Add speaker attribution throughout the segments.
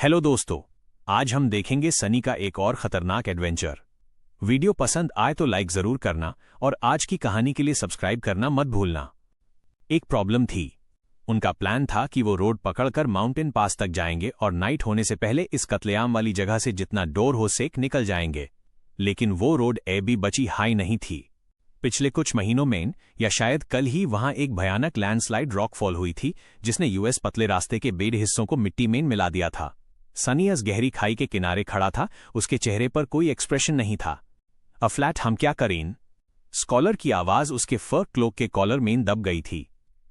Speaker 1: Hello दोस्तों, आज हम देखेंगे सनी का एक और खतरनाक एडवेंचर। वीडियो पसंद आए तो लाइक जरूर करना और आज की कहानी के लिए सब्सक्राइब करना मत भूलना। एक प्रॉब्लम थी। उनका प्लान था कि वो रोड पकड़कर माउंटेन पास तक जाएंगे और नाइट होने से पहले इस कत्लेआम वाली जगह से जितना डोर हो सके निकल जाएंगे। लेकिन वो रोड अभी बची हाई नहीं थी। पिछले कुछ महीनों में या शायद कल ही वहां एक भयानक लैंडस्लाइड रॉकफॉल हुई थी जिसने यूएस पतले रास्ते के बेड हिस्सों को मिट्टी में मिला दिया था। सनी इस गहरी खाई के किनारे खड़ा था। उसके चेहरे पर कोई एक्सप्रेशन नहीं था। अफ्लैट हम क्या करें? स्कॉलर की आवाज उसके फर क्लोक के कॉलर में दब गई थी।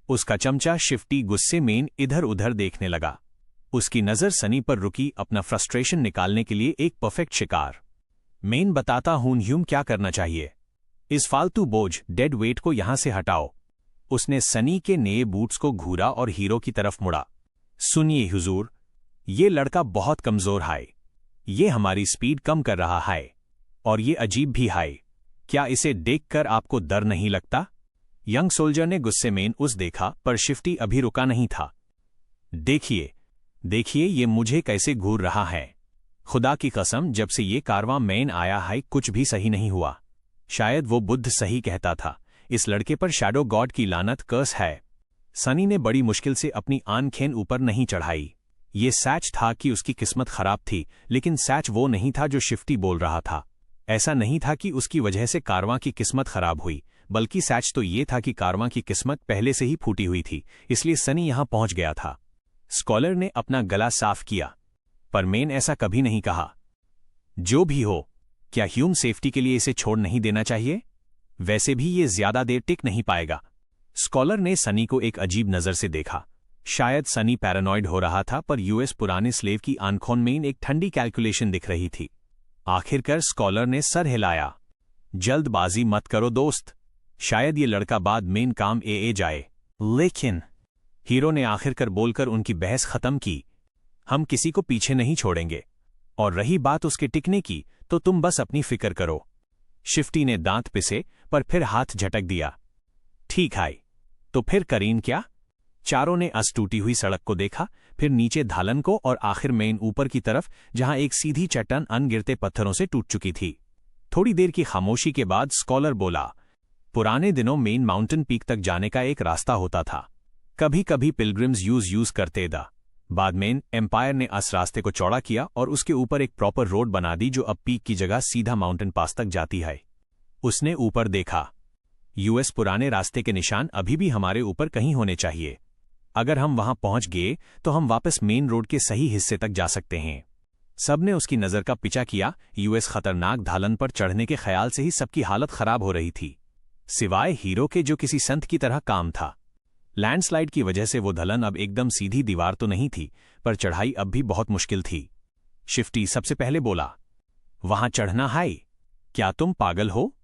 Speaker 1: उसका चमचा शिफ्टी गुस्से में इधर उधर देखने लगा। उसकी नजर सनी पर रुकी, अपना फ्रस्ट्रेशन निकालने के लिए एक परफेक्ट शिकार। मेन बताता हूं ह्यूम क्या करना चाहिए। इस फालतू बोझ डेड वेट को यहां से हटाओ। उसने सनी के नए बूट्स को घूरा और हीरो की तरफ मुड़ा। सुनिए हुजूर, ये लड़का बहुत कमजोर है। ये हमारी स्पीड कम कर रहा है और ये अजीब भी है। क्या इसे देखकर आपको डर नहीं लगता? यंग सोल्जर ने गुस्से में उस देखा, पर शिफ्टी अभी रुका नहीं था। देखिए देखिए, ये मुझे कैसे घूर रहा है। खुदा की कसम, जब से ये कारवां मैन आया है कुछ भी सही नहीं हुआ। शायद वो बुद्ध सही कहता था। इस लड़के पर शैडो गॉड की लानत कर्स है। सनी ने बड़ी मुश्किल से अपनी आंखें ऊपर नहीं चढ़ाई। ये सच था कि उसकी किस्मत खराब थी, लेकिन सच वो नहीं था जो शिफ्टी बोल रहा था। ऐसा नहीं था कि उसकी वजह से कारवां की किस्मत खराब हुई, बल्कि सच तो ये था कि कारवां की किस्मत पहले से ही फूटी हुई थी, इसलिए सनी यहां पहुंच गया था। स्कॉलर ने अपना गला साफ किया, पर मेन ऐसा कभी नहीं कहा। जो भी हो, क्या ह्यूम सेफ्टी के लिए इसे छोड़ नहीं देना चाहिए? वैसे भी ये ज्यादा देर टिक नहीं पाएगा। स्कॉलर ने सनी को एक अजीब नजर से देखा। शायद सनी पैरानॉइड हो रहा था, पर यूएस पुराने स्लेव की आंखों में एक ठंडी कैलकुलेशन दिख रही थी। आखिरकार स्कॉलर ने सर हिलाया। जल्दबाजी मत करो दोस्त, शायद ये लड़का बाद मेन काम ए जाए। लेकिन हीरो ने आखिरकार बोलकर उनकी बहस खत्म की। हम किसी को पीछे नहीं छोड़ेंगे, और रही बात उसके टिकने की, तो तुम बस अपनी फिक्र करो। शिफ्टी ने दांत पिसे, पर फिर हाथ झटक दिया। ठीक है, तो फिर करीन क्या? चारों ने टूटी हुई सड़क को देखा, फिर नीचे धालन को और आखिर में ऊपर की तरफ, जहां एक सीधी चट्टान अनगिरते पत्थरों से टूट चुकी थी। थोड़ी देर की खामोशी के बाद स्कॉलर बोला, पुराने दिनों मेन माउंटेन पीक तक जाने का एक रास्ता होता था। कभी कभी पिलग्रिम्स यूज करते था। बाद में एम्पायर ने इस रास्ते को चौड़ा किया और उसके ऊपर एक प्रॉपर रोड बना दी जो अब पीक की जगह सीधा माउंटेन पास तक जाती है। उसने ऊपर देखा। यूएस पुराने रास्ते के निशान अभी भी हमारे ऊपर कहीं होने चाहिए। अगर हम वहां पहुंच गए तो हम वापस मेन रोड के सही हिस्से तक जा सकते हैं। सबने उसकी नजर का पीछा किया। यूएस खतरनाक ढालन पर चढ़ने के ख्याल से ही सबकी हालत खराब हो रही थी, सिवाय हीरो के जो किसी संत की तरह काम था। लैंडस्लाइड की वजह से वो ढलन अब एकदम सीधी दीवार तो नहीं थी, पर चढ़ाई अब भी बहुत मुश्किल थी। शिफ्टी सबसे पहले बोला, वहां चढ़ना है? क्या तुम पागल हो?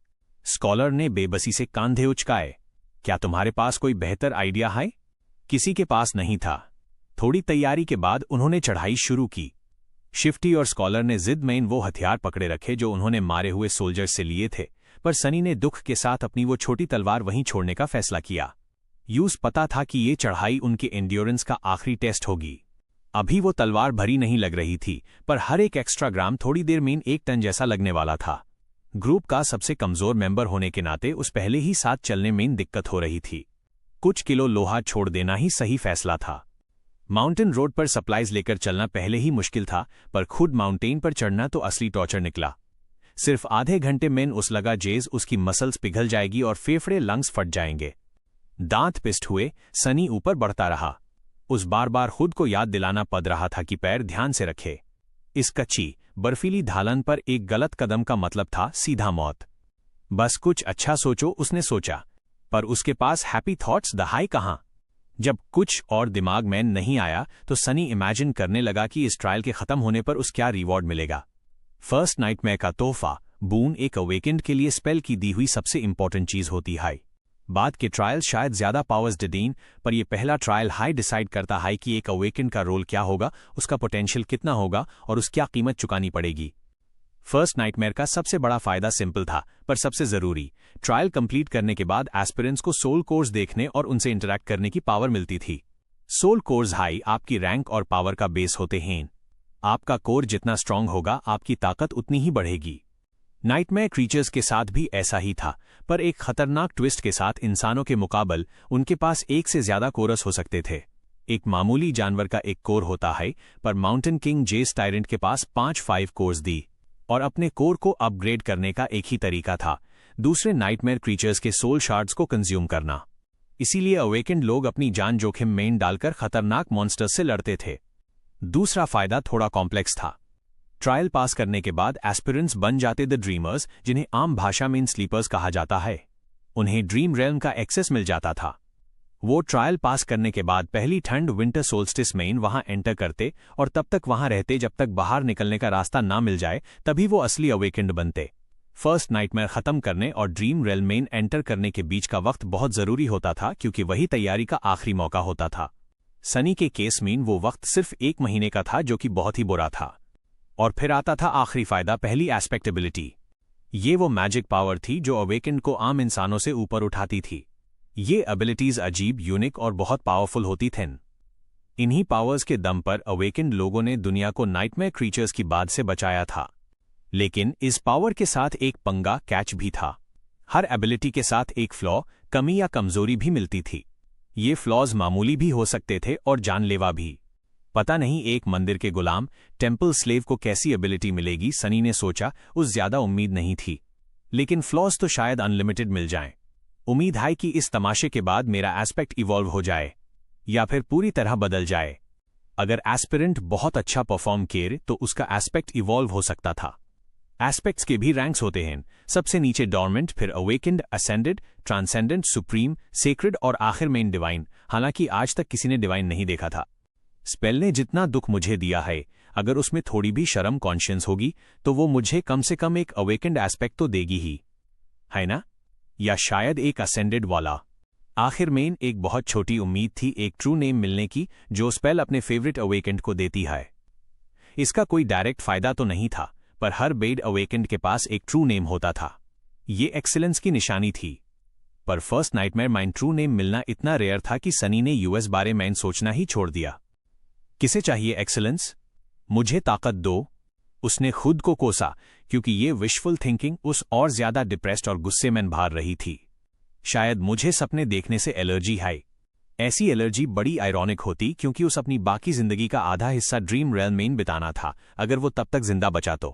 Speaker 1: स्कॉलर ने बेबसी से कांधे उचकाए। क्या तुम्हारे पास कोई बेहतर आइडिया है? किसी के पास नहीं था। थोड़ी तैयारी के बाद उन्होंने चढ़ाई शुरू की। शिफ्टी और स्कॉलर ने जिद में वो हथियार पकड़े रखे जो उन्होंने मारे हुए सोल्जर्स से लिए थे, पर सनी ने दुख के साथ अपनी वो छोटी तलवार वहीं छोड़ने का फैसला किया। यूज पता था कि ये चढ़ाई उनके एंड्योरेंस का आखिरी टेस्ट होगी। अभी वो तलवार भरी नहीं लग रही थी, पर हर एक एक्स्ट्रा ग्राम थोड़ी देर में 1 टन जैसा लगने वाला था। ग्रुप का सबसे कमजोर मेंबर होने के नाते उस पहले ही साथ चलने में दिक्कत हो रही थी। कुछ किलो लोहा छोड़ देना ही सही फैसला था। माउंटेन रोड पर सप्लाईज लेकर चलना पहले ही मुश्किल था, पर खुद माउंटेन पर चढ़ना तो असली टॉर्चर निकला। सिर्फ आधे घंटे में उस लगा जेज उसकी मसल्स पिघल जाएगी और फेफड़े लंग्स फट जाएंगे। दांत पिस्ट हुए सनी ऊपर बढ़ता रहा। उस बार बार खुद को याद दिलाना पड़ रहा था कि पैर ध्यान से रखे। इस कच्ची बर्फीली ढालन पर एक गलत कदम का मतलब था सीधा मौत। बस कुछ अच्छा सोचो, उसने सोचा, पर उसके पास हैप्पी थॉट्स दहाई कहां। जब कुछ और दिमाग में नहीं आया तो सनी इमेजिन करने लगा कि इस ट्रायल के खत्म होने पर उस क्या रिवॉर्ड मिलेगा। फर्स्ट नाइटमेयर का तोहफा बून एक अवेकेंड के लिए स्पेल की दी हुई सबसे इंपॉर्टेंट चीज होती है। बाद के ट्रायल शायद ज्यादा पावर्स दें, पर यह पहला ट्रायल हाई डिसाइड करता है कि एक अवेकेंड का रोल क्या होगा, उसका पोटेंशियल कितना होगा और उस क्या कीमत चुकानी पड़ेगी। फर्स्ट नाइटमेयर का सबसे बड़ा फायदा सिंपल था, पर सबसे जरूरी, ट्रायल कंप्लीट करने के बाद एस्पिरेंट्स को सोल कोर्स देखने और उनसे इंटरैक्ट करने की पावर मिलती थी। सोल कोर्स हाई आपकी रैंक और पावर का बेस होते हैं। आपका कोर जितना स्ट्रांग होगा आपकी ताकत उतनी ही बढ़ेगी। नाइटमेयर क्रीचर्स के साथ भी ऐसा ही था, पर एक खतरनाक ट्विस्ट के साथ इंसानों के मुकाबले उनके पास एक से ज्यादा कोरस हो सकते थे। एक मामूली जानवर का एक कोर होता है, पर माउंटेन किंग जेस टायरेंट के पास 5 कोर्स दी, और अपने कोर को अपग्रेड करने का एक ही तरीका था, दूसरे नाइटमेयर क्रीचर्स के सोल शार्ड्स को कंज्यूम करना। इसीलिए अवेकेंड लोग अपनी जान जोखिम में डालकर खतरनाक मॉन्स्टर्स से लड़ते थे। दूसरा फायदा थोड़ा कॉम्प्लेक्स था। ट्रायल पास करने के बाद एस्पिरेंट्स बन जाते द ड्रीमर्स, जिन्हें आम भाषा में स्लीपर्स कहा जाता है। उन्हें ड्रीम रेल्म का एक्सेस मिल जाता था। वो ट्रायल पास करने के बाद पहली ठंड विंटर सोल्स्टिस में वहां एंटर करते और तब तक वहां रहते जब तक बाहर निकलने का रास्ता ना मिल जाए, तभी वो असली अवेकेंड बनते। फर्स्ट नाइटमेयर खत्म करने और ड्रीम रेल्म में एंटर करने के बीच का वक्त बहुत जरूरी होता था, क्योंकि वही तैयारी का आखिरी मौका होता था। सनी के केस में वो वक्त सिर्फ 1 महीने का था, जो कि बहुत ही बुरा था। और फिर आता था आखिरी फायदा, पहली एस्पेक्टेबिलिटी। ये वो मैजिक पावर थी जो अवेकेंड को आम इंसानों से ऊपर उठाती थी। ये एबिलिटीज अजीब, यूनिक और बहुत पावरफुल होती थीं। इन्हीं पावर्स के दम पर अवेकेंड लोगों ने दुनिया को नाइटमेयर क्रीचर्स की बाद से बचाया था। लेकिन इस पावर के साथ एक पंगा, कैच भी था। हर एबिलिटी के साथ एक फ्लॉ, कमी या कमजोरी भी मिलती थी। ये फ्लॉज मामूली भी हो सकते थे और जानलेवा भी। पता नहीं एक मंदिर के गुलाम टेम्पल स्लेव को कैसी एबिलिटी मिलेगी, सनी ने सोचा। उस ज्यादा उम्मीद नहीं थी, लेकिन फ्लॉज तो शायद अनलिमिटेड मिल जाएं। उम्मीद है कि इस तमाशे के बाद मेरा एस्पेक्ट इवॉल्व हो जाए या फिर पूरी तरह बदल जाए। अगर एस्पिरेंट बहुत अच्छा परफॉर्म किए तो उसका एस्पेक्ट इवॉल्व हो सकता था। एस्पेक्ट्स के भी रैंक्स होते हैं। सबसे नीचे डॉर्मेंट, फिर awakened, ascended, transcendent, supreme, sacred और आखिर में डिवाइन। हालांकि आज तक किसी ने डिवाइन नहीं देखा था। स्पेल ने जितना दुख मुझे दिया है, अगर उसमें थोड़ी भी शर्म कॉन्शियंस होगी तो वो मुझे कम से कम एक अवेकेंड एस्पेक्ट तो देगी ही, है ना? या शायद एक असेंडेड वाला। आखिर में एक बहुत छोटी उम्मीद थी एक ट्रू नेम मिलने की, जो स्पेल अपने फेवरेट अवेकेंड को देती है। इसका कोई डायरेक्ट फायदा तो नहीं था, पर हर बेड अवेकेंड के पास एक ट्रू नेम होता था। ये एक्सीलेंस की निशानी थी। पर first nightmare mine true name मिलना इतना रेयर था कि सनी ने यूएस बारे में सोचना ही छोड़ दिया। किसे चाहिए एक्सीलेंस? मुझे ताकत दो, उसने खुद को कोसा, क्योंकि ये विशफुल थिंकिंग उस और ज्यादा डिप्रेस्ड और गुस्से में भार रही थी। शायद मुझे सपने देखने से एलर्जी है। ऐसी एलर्जी बड़ी आयरॉनिक होती, क्योंकि उस अपनी बाकी जिंदगी का आधा हिस्सा ड्रीम रेल्म में बिताना था, अगर वो तब तक जिंदा बचा तो।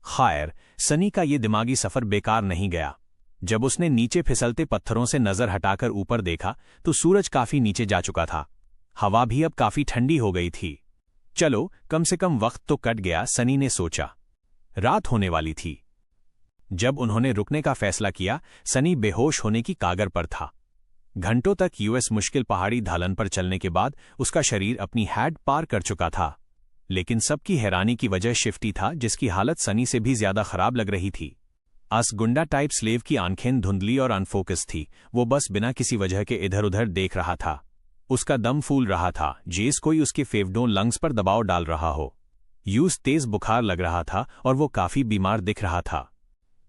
Speaker 1: खैर, सनी का ये दिमागी सफर बेकार नहीं गया। जब उसने नीचे फिसलते पत्थरों से नजर हटाकर ऊपर देखा तो सूरज काफी नीचे जा चुका था। हवा भी अब काफी ठंडी हो गई थी। चलो, कम से कम वक्त तो कट गया, सनी ने सोचा। रात होने वाली थी। जब उन्होंने रुकने का फैसला किया, सनी बेहोश होने की कागर पर था। घंटों तक यूएस मुश्किल पहाड़ी ढालन पर चलने के बाद उसका शरीर अपनी हैड पार कर चुका था। लेकिन सबकी हैरानी की वजह शिफ्टी था, जिसकी हालत सनी से भी ज्यादा खराब लग रही थी। अस गुंडा टाइप स्लेव की आंखें धुंधली और अनफोकस थी। वो बस बिना किसी वजह के इधर उधर देख रहा था। उसका दम फूल रहा था, जैसे कोई उसके फेफड़ों लंग्स पर दबाव डाल रहा हो। यूस तेज बुखार लग रहा था और वो काफी बीमार दिख रहा था।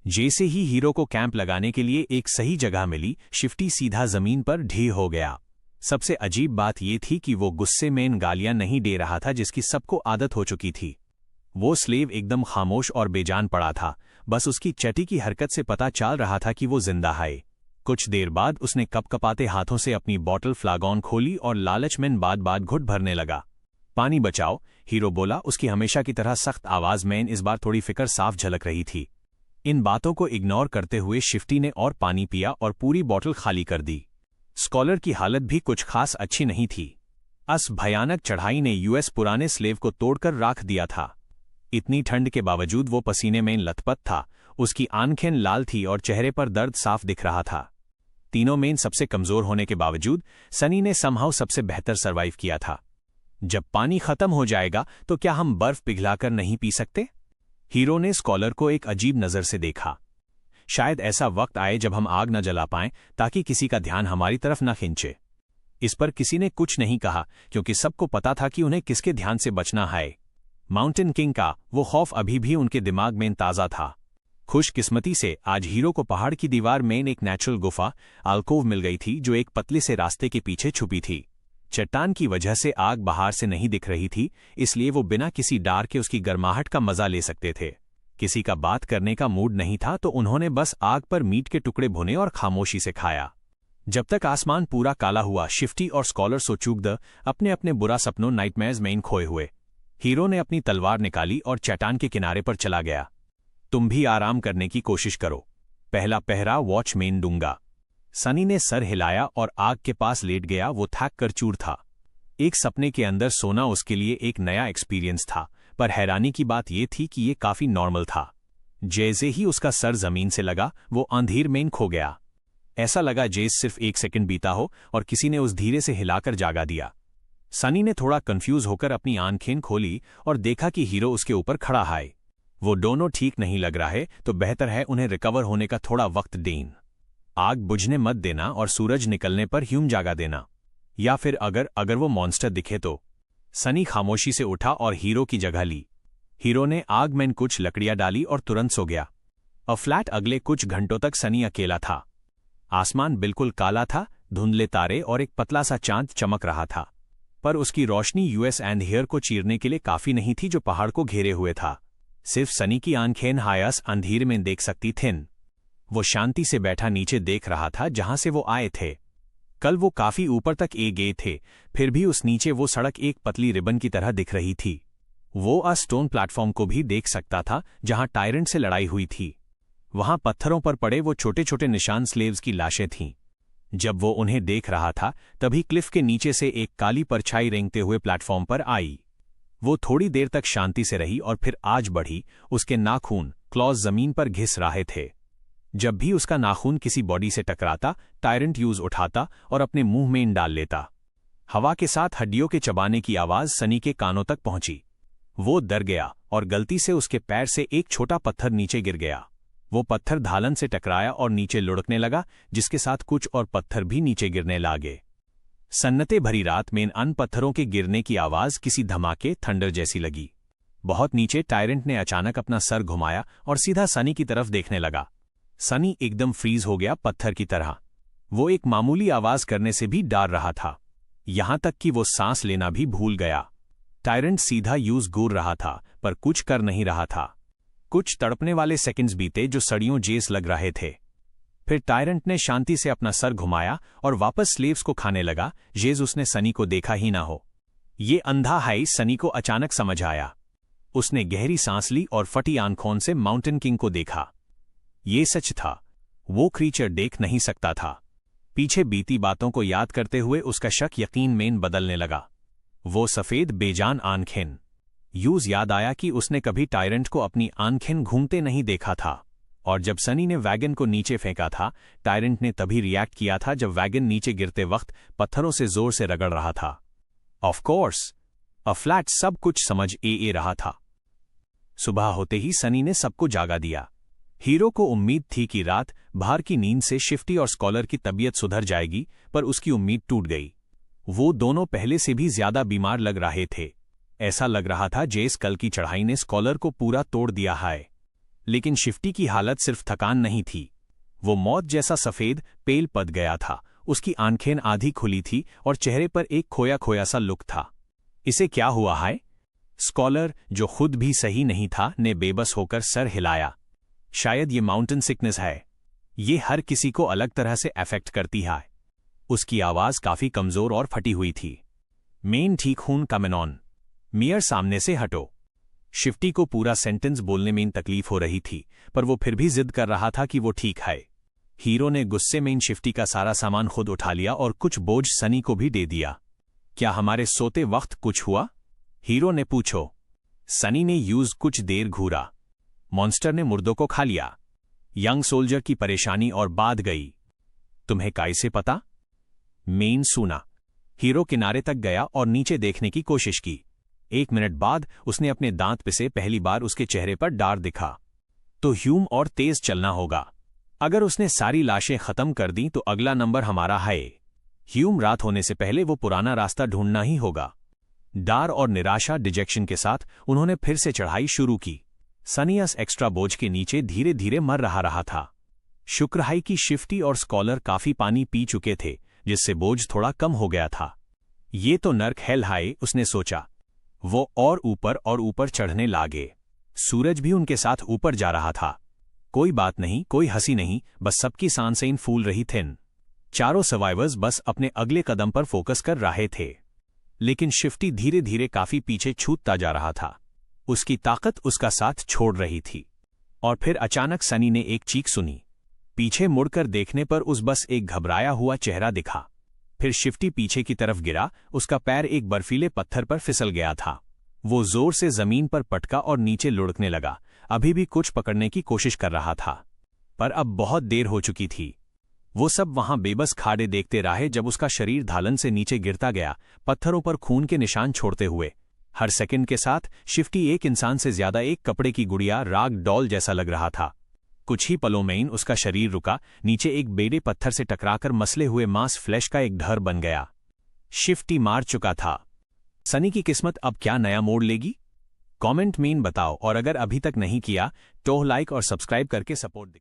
Speaker 1: जैसे ही हीरो को कैंप लगाने के लिए एक सही जगह मिली, शिफ्टी सीधा जमीन पर ढी हो गया। सबसे अजीब बात यह थी कि वो गुस्से में गालियां नहीं दे रहा था, जिसकी सबको आदत हो चुकी थी। वो स्लेव एकदम खामोश और बेजान पड़ा था। बस उसकी चटी की हरकत से पता चल रहा था कि वो जिंदा है। कुछ देर बाद उसने कपकपाते हाथों से अपनी बॉटल फ्लागॉन खोली और लालच में बात घुट भरने लगा। पानी बचाओ, हीरो बोला। उसकी हमेशा की तरह सख्त आवाज में इस बार थोड़ी फिक्र साफ झलक रही थी। इन बातों को इग्नोर करते हुए शिफ्टी ने और पानी पिया और पूरी बॉटल खाली कर दी। स्कॉलर की हालत भी कुछ खास अच्छी नहीं थी। अस भयानक चढ़ाई ने यूएस पुराने स्लेव को तोड़कर राख दिया था। इतनी ठंड के बावजूद वो पसीने में लथपथ था। उसकी आंखें लाल थी और चेहरे पर दर्द साफ दिख रहा था। तीनों में सबसे कमजोर होने के बावजूद सनी ने समहाउ सबसे बेहतर सरवाइव किया था। जब पानी खत्म हो जाएगा तो क्या हम बर्फ पिघलाकर नहीं पी सकते? हीरो ने स्कॉलर को एक अजीब नजर से देखा। शायद ऐसा वक्त आए जब हम आग न जला पाएं, ताकि किसी का ध्यान हमारी तरफ न खींचे। इस पर किसी ने कुछ नहीं कहा, क्योंकि सबको पता था कि उन्हें किसके ध्यान से बचना है। माउंटेन किंग का वो खौफ अभी भी उनके दिमाग में ताज़ा था। खुशकिस्मती से आज हीरो को पहाड़ की दीवार में एक नेचुरल गुफा अल्कोव मिल गई थी, जो एक पतले से रास्ते के पीछे छुपी थी। चट्टान की वजह से आग बाहर से नहीं दिख रही थी, इसलिए वो बिना किसी डर के उसकी गर्माहट का मजा ले सकते थे। किसी का बात करने का मूड नहीं था तो उन्होंने बस आग पर मीट के टुकड़े भुने और खामोशी से खाया। जब तक आसमान पूरा काला हुआ, शिफ्टी और स्कॉलर सो चूकद अपने अपने बुरा सपनों नाइटमेयर्स में खोए हुए। हीरो ने अपनी तलवार निकाली और चट्टान के किनारे पर चला गया। तुम भी आराम करने की कोशिश करो, पहला पहरा वॉचमैन दूंगा। सनी ने सर हिलाया और आग के पास लेट गया। वो थक कर चूर था। एक सपने के अंदर सोना उसके लिए एक नया एक्सपीरियंस था, पर हैरानी की बात यह थी कि ये काफी नॉर्मल था। जैसे ही उसका सर जमीन से लगा, वो अंधेर में खो गया। ऐसा लगा जैसे सिर्फ 1 सेकंड बीता हो और किसी ने उस धीरे से हिलाकर जागा दिया। सनी ने थोड़ा कंफ्यूज होकर अपनी आंखें खोली और देखा कि हीरो उसके ऊपर खड़ा है। वो दोनों ठीक नहीं लग रहा है, तो बेहतर है उन्हें रिकवर होने का थोड़ा वक्त दें। आग बुझने मत देना और सूरज निकलने पर ह्यूम जागा देना, या फिर अगर वो मॉन्स्टर दिखे तो। सनी खामोशी से उठा और हीरो की जगह ली। हीरो ने आग में कुछ लकड़ियां डाली और तुरंत सो गया। फ्लैट अगले कुछ घंटों तक सनी अकेला था। आसमान बिल्कुल काला था, धुंधले तारे और एक पतला सा चांद चमक रहा था, पर उसकी रोशनी यूएस एंड हियर को चीरने के लिए काफी नहीं थी जो पहाड़ को घेरे हुए था। सिर्फ सनी की आंखें हायस अंधेरे में देख सकती थीं। वो शांति से बैठा नीचे देख रहा था जहां से वो आए थे। कल वो काफी ऊपर तक गए थे, फिर भी उस नीचे वो सड़क एक पतली रिबन की तरह दिख रही थी। वो स्टोन प्लेटफॉर्म को भी देख सकता था जहां टायरेंट से लड़ाई हुई थी। वहां पत्थरों पर पड़े वो छोटे छोटे निशान स्लेव्स की लाशें थीं। जब वो उन्हें देख रहा था तभी क्लिफ के नीचे से एक काली परछाई रेंगते हुए प्लेटफॉर्म पर आई। वो थोड़ी देर तक शांति से रही और फिर आज बढ़ी। उसके नाखून क्लॉज जमीन पर घिस रहे थे। जब भी उसका नाखून किसी बॉडी से टकराता, टायरेंट यूज उठाता और अपने मुंह में डाल लेता। हवा के साथ हड्डियों के चबाने की आवाज सनी के कानों तक पहुंची। वो डर गया और गलती से उसके पैर से एक छोटा पत्थर नीचे गिर गया। वो पत्थर धालन से टकराया और नीचे लुढ़कने लगा, जिसके साथ कुछ और पत्थर भी नीचे गिरने लगे। सन्नते भरी रात में अन पत्थरों के गिरने की आवाज किसी धमाके थंडर जैसी लगी। बहुत नीचे टायरेंट ने अचानक अपना सर घुमाया और सीधा सनी की तरफ देखने लगा। सनी एकदम फ्रीज हो गया, पत्थर की तरह। वो एक मामूली आवाज करने से भी डर रहा था, यहां तक कि वो सांस लेना भी भूल गया। टायरेंट सीधा यूज घूर रहा था, पर कुछ कर नहीं रहा था। कुछ तड़पने वाले सेकंड्स बीते जो सड़ियों जेस लग रहे थे। फिर टायरेंट ने शांति से अपना सर घुमाया और वापस स्लेव्स को खाने लगा, जेज उसने सनी को देखा ही ना हो। ये अंधा है, सनी को अचानक समझ आया। उसने गहरी सांस ली और फटी आंखों से माउंटेन किंग को देखा। ये सच था, वो क्रीचर देख नहीं सकता था। पीछे बीती बातों को याद करते हुए उसका शक यकीन में बदलने लगा। वो सफेद बेजान आंखें। यूज याद आया कि उसने कभी टायरेंट को अपनी आंखें घूमते नहीं देखा था, और जब सनी ने वैगन को नीचे फेंका था, टायरेंट ने तभी रिएक्ट किया था जब वैगन नीचे गिरते वक्त पत्थरों से जोर से रगड़ रहा था। ऑफ कोर्स, फ्लैट सब कुछ समझ रहा था। सुबह होते ही सनी ने सबको जागा दिया। हीरो को उम्मीद थी कि रात भर की नींद से शिफ्टी और स्कॉलर की तबीयत सुधर जाएगी, पर उसकी उम्मीद टूट गई। वो दोनों पहले से भी ज्यादा बीमार लग रहे थे। ऐसा लग रहा था जैसे कल की चढ़ाई ने स्कॉलर को पूरा तोड़ दिया है। लेकिन शिफ्टी की हालत सिर्फ थकान नहीं थी, वो मौत जैसा सफेद पेल पद गया था। उसकी आंखें आधी खुली थी और चेहरे पर एक खोया खोया सा लुक था। इसे क्या हुआ है? स्कॉलर, जो खुद भी सही नहीं था, ने बेबस होकर सर हिलाया। शायद ये माउंटेन सिकनेस है। ये हर किसी को अलग तरह से अफेक्ट करती है। उसकी आवाज काफी कमजोर और फटी हुई थी। मेन ठीक हूं कमेनॉन। मियर सामने से हटो। शिफ्टी को पूरा सेंटेंस बोलने में तकलीफ हो रही थी, पर वो फिर भी जिद कर रहा था कि वो ठीक है। हीरो ने गुस्से में शिफ्टी का सारा सामान खुद उठा लिया और कुछ बोझ सनी को भी दे दिया। क्या हमारे सोते वक्त कुछ हुआ? हीरो ने पूछो। सनी ने यूज कुछ देर घूरा। मॉन्स्टर ने मुर्दों को खा लिया। यंग सोल्जर की परेशानी और बाध गई। तुम्हें कैसे पता? मेन सुना। हीरो किनारे तक गया और नीचे देखने की कोशिश की। 1 मिनट बाद उसने अपने दांत पिसे। पहली बार उसके चेहरे पर डर दिखा। तो ह्यूम और तेज चलना होगा। अगर उसने सारी लाशें खत्म कर दी तो अगला नंबर हमारा है। ह्यूम रात होने से पहले वो पुराना रास्ता ढूंढना ही होगा। डर और निराशा डिजेक्शन के साथ उन्होंने फिर से चढ़ाई शुरू की। सनियस एक्स्ट्रा बोझ के नीचे धीरे धीरे मर रहा था। शुक्र है कि शिफ्टी और स्कॉलर काफी पानी पी चुके थे, जिससे बोझ थोड़ा कम हो गया था। ये तो नर्क हेल हाय, उसने सोचा। वो और ऊपर चढ़ने लागे। सूरज भी उनके साथ ऊपर जा रहा था। कोई बात नहीं, कोई हंसी नहीं, बस सबकी सांसें फूल रही थिन। चारों सर्वाइवर्स बस अपने अगले कदम पर फोकस कर रहे थे। लेकिन शिफ्टी धीरे धीरे काफी पीछे छूटता जा रहा था। उसकी ताकत उसका साथ छोड़ रही थी। और फिर अचानक सनी ने एक चीख सुनी। पीछे मुड़कर देखने पर उस बस एक घबराया हुआ चेहरा दिखा। फिर शिफ्टी पीछे की तरफ गिरा। उसका पैर एक बर्फीले पत्थर पर फिसल गया था। वो जोर से जमीन पर पटका और नीचे लुढ़कने लगा। अभी भी कुछ पकड़ने की कोशिश कर रहा था, पर अब बहुत देर हो चुकी थी। वो सब वहां बेबस खाड़े देखते रहे जब उसका शरीर ढालन से नीचे गिरता गया, पत्थरों पर खून के निशान छोड़ते हुए। हर सेकंड के साथ शिफ्टी एक इंसान से ज्यादा एक कपड़े की गुड़िया, राग डॉल जैसा लग रहा था। कुछ ही पलों में उसका शरीर रुका, नीचे एक बेड़े पत्थर से टकराकर मसले हुए मांस फ्लैश का एक ढेर बन गया। शिफ्टी मार चुका था। सनी की किस्मत अब क्या नया मोड़ लेगी? कमेंट में बताओ, और अगर अभी तक नहीं किया तो लाइक और सब्सक्राइब करके सपोर्ट दिखाओ।